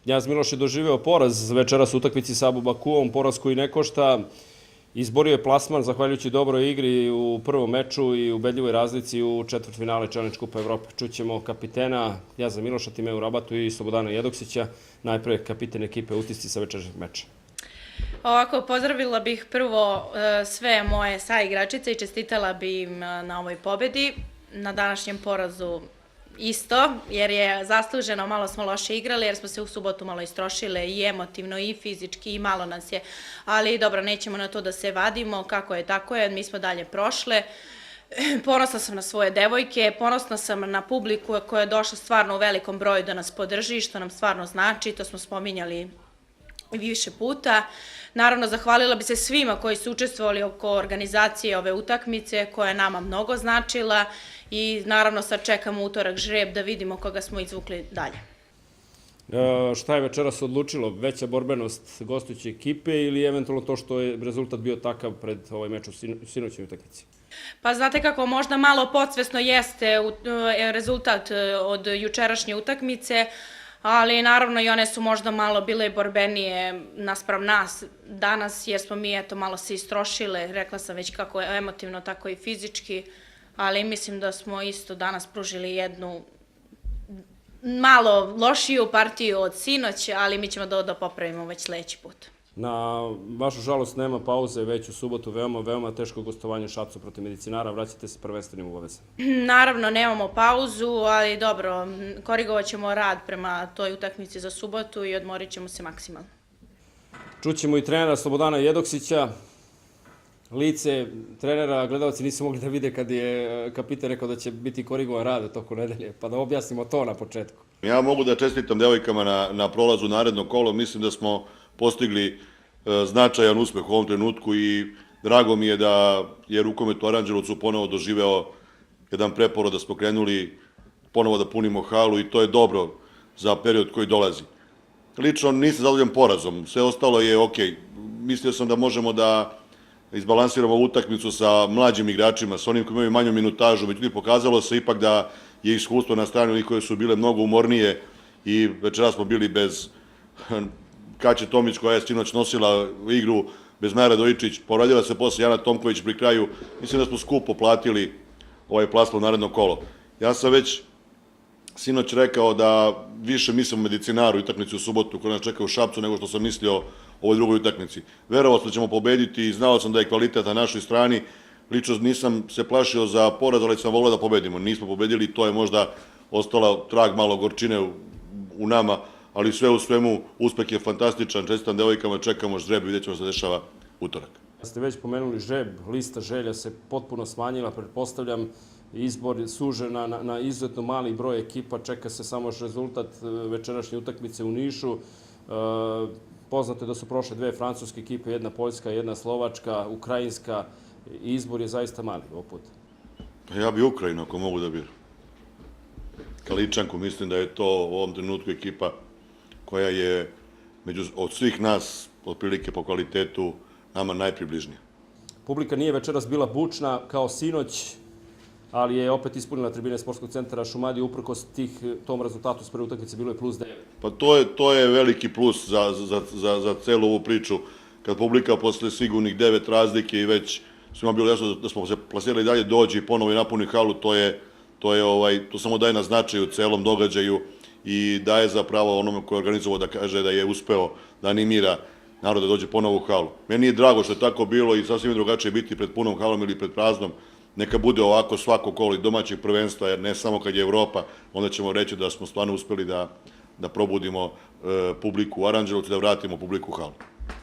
Knjaz Miloš je doživeo poraz večeras u utakmici sa Abu Bakuom, poraz koji ne košta. Izborio je plasman zahvaljujući dobroj igri u prvom meču i ubedljivoj razlici u četvrtfinale Challenge Kupa Evrope. Čućemo kapitena Knjaza Miloša, Timeu Rabatu i Slobodana Jedoksića, najpre kapiten ekipe, utisci sa večerašnjeg meča. Ovako, pozdravila bih prvo sve moje saigračice i čestitala bi im na ovoj pobedi, na današnjem porazu isto, jer je zasluženo, malo smo loše igrali, jer smo se u subotu malo istrošile i emotivno i fizički i malo nas je, ali dobro, nećemo na to da se vadimo, kako je tako je, mi smo dalje prošle. Ponosna sam na svoje devojke, ponosna sam na publiku koja je došla stvarno u velikom broju da nas podrži, što nam stvarno znači, to smo spominjali više puta. Naravno, zahvalila bi se svima koji su učestvovali oko organizacije ove utakmice, koja je nama mnogo značila i naravno sad čekamo utorak žreb da vidimo koga smo izvukli dalje. Šta je večeras odlučilo? Veća borbenost gostujuće ekipe ili eventualno to što je rezultat bio takav pred ovaj meč u sinoćnoj utakmici? Pa znate kako, možda malo podsvesno jeste rezultat od jučerašnje utakmice, ali naravno i one su možda malo bile borbenije naspram nas danas, jer smo mi eto malo se istrošile, rekla sam već kako emotivno, tako i fizički, ali mislim da smo isto danas pružili jednu malo lošiju partiju od sinoć, ali mi ćemo da popravimo već sledeći put. Na vašu žalost nema pauze, već u subotu veoma teško gostovanje u Šapcu protiv Medicinara, vraćate se prvenstvenim obavezama. Naravno, nemamo pauzu, ali dobro, korigovat ćemo rad prema toj utakmici za subotu i odmorit ćemo se maksimalno. Čućemo i trenera Slobodana Jedoksića. Lice trenera gledalci nisu mogli da vide kad je kapiten rekao da će biti korigovan rad tokom nedelje, pa da objasnimo to na početku. Ja mogu da čestitam devojkama na prolazu naredno kolo, mislim da smo postigli značajan uspeh u ovom trenutku i drago mi je da je rukomet u Aranđelovcu ponovo doživeo jedan preporod da smo krenuli ponovo da punimo halu i to je dobro za period koji dolazi. Lično nisam zadovoljan porazom, sve ostalo je okej. Mislio sam da možemo da izbalansiramo utakmicu sa mlađim igračima, sa onim koji imaju manju minutažu, međutim pokazalo se ipak da je iskustvo na strani onih koje su bile mnogo umornije i večeras smo bili bez Kaće Tomić koja je sinoć nosila igru, bez Mare Dojičić, povredila se posle Jana Tomković pri kraju. Mislim da smo skupo platili ovaj plasman u naredno kolo. Ja sam već sinoć rekao da više mislim o Medicinaru i utakmici u subotu koja nas čeka u Šapcu nego što sam mislio o ovoj drugoj utakmici. Verovao sam da ćemo pobediti i znao sam da je kvalitet na našoj strani. Lično nisam se plašio za poraz, ali sam voleo da pobedimo. Nismo pobedili, to je možda ostala trag malo gorčine u nama, ali sve u svemu uspeh je fantastičan, čestitam devojkama, čekamo žreb i vidjet ćemo se dešava utorak. Ste već pomenuli žreb, lista želja se potpuno smanjila, pretpostavljam izbor sužen na izuzetno mali broj ekipa, čeka se samo još rezultat večerašnje utakmice u Nišu. Poznato je da su prošle dve francuske ekipe, jedna poljska, jedna slovačka, ukrajinska, izbor je zaista mali ovog puta. Ja bi Ukrajinu ako mogu da biram. Kaličanku, mislim da je to u ovom trenutku ekipa koja je od svih nas, otprilike po kvalitetu, nama najpribližnija. Publika nije večeras bila bučna kao sinoć, ali je opet ispunila tribine Sportskog centra Šumadije, uprkos tom rezultatu s prve utakmice bilo je +9. Pa to je veliki plus za celu ovu priču. Kad publika posle sigurnih 9 razlike i već svima bilo jasno da smo se plasirali dalje, dođe i ponovo i napuni halu, to samo daje na značaju celom događaju i daje zapravo onome koji je organizovao da kaže da je uspeo da animira narod da dođe ponovo u halu. Meni je drago što je tako bilo i sasvim je drugačije biti pred punom halom ili pred praznom. Neka bude ovako svako kolo i domaćeg prvenstva, jer ne samo kad je Evropa, onda ćemo reći da smo stvarno uspeli da probudimo publiku u Aranđelovcu, da vratimo publiku u halu.